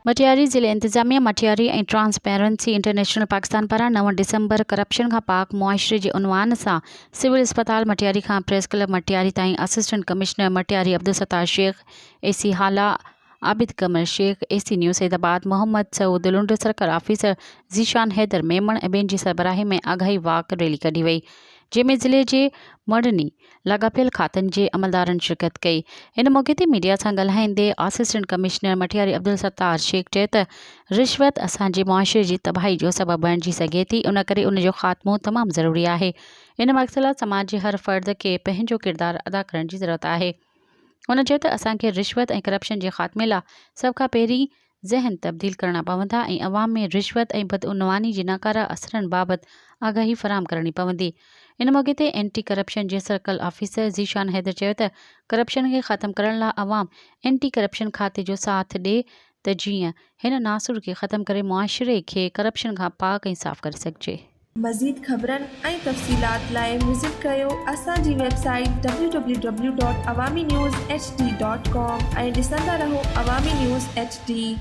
मटियारी ज़िले इंतज़ामिया मटियारी ऐं transparency international Pakistan पारां 9 डिसंबर करप्शन खां पाक मुआशरे जे उनवान सां सिविल अस्पताल मटियारी खां प्रेस क्लब मटियारी ताईं assistant commissioner Matiari Abdul Sattar Shaikh, AC Hala Abid Qamar Shaikh, AC news Hyderabad Mohammad Saud Lund, circle officer Zeeshan Haider Memon ऐं ॿियनि जी सरबराही में आगाही वाक रैली कढी वई, जंहिंमें ज़िले जे मड़नी लाॻापियल खातनि जे अमलदारनि शिरकत कई। इन मौक़े ते मीडिया सां ॻाल्हाईंदे असिस्टेंट कमिश्नर मटियारी अब्दुल सत्तार शेख चए त रिश्वत असांजे मुआशरे जी तबाही जो सबबु बणिजी सघे थी, उन करे उन जो ख़ात्मो तमामु ज़रूरी आहे। इन मक़सद लाइ समाज जे हर फ़र्द खे पंहिंजो किरदारु अदा करण जी ज़रूरत आहे। उन चयो त असांखे रिश्वत ऐं करप्शन जे ख़ात्मे लाइ सभ खां पहिरीं ज़हन तब्दील करणा पवंदा ऐं अवाम में रिश्वत ऐं बदउनवानी जे नाकारा असरनि बाबति आगाही फ़राहम करणी पवंदी। इन मौक़े ते एंटी करप्शन जे सर्कल ऑफिसर ज़ीशान हैदर चयो त करप्शन खे ख़त्म करण लाइ अवाम एंटी करप्शन खाते जो साथ ॾिए त जीअं हिन नासुर खे ख़त्म करे मुआशरे खे करप्शन खां पाक ऐं साफ़ करे सघिजे। मज़ीद ख़बरनि ऐं तफ़सीलात लाइ विज़िट कयो असांजी वेबसाइट www.awamiNewsHD.com ऐं ॾिसंदा रहो अवामी न्यूज़ HD।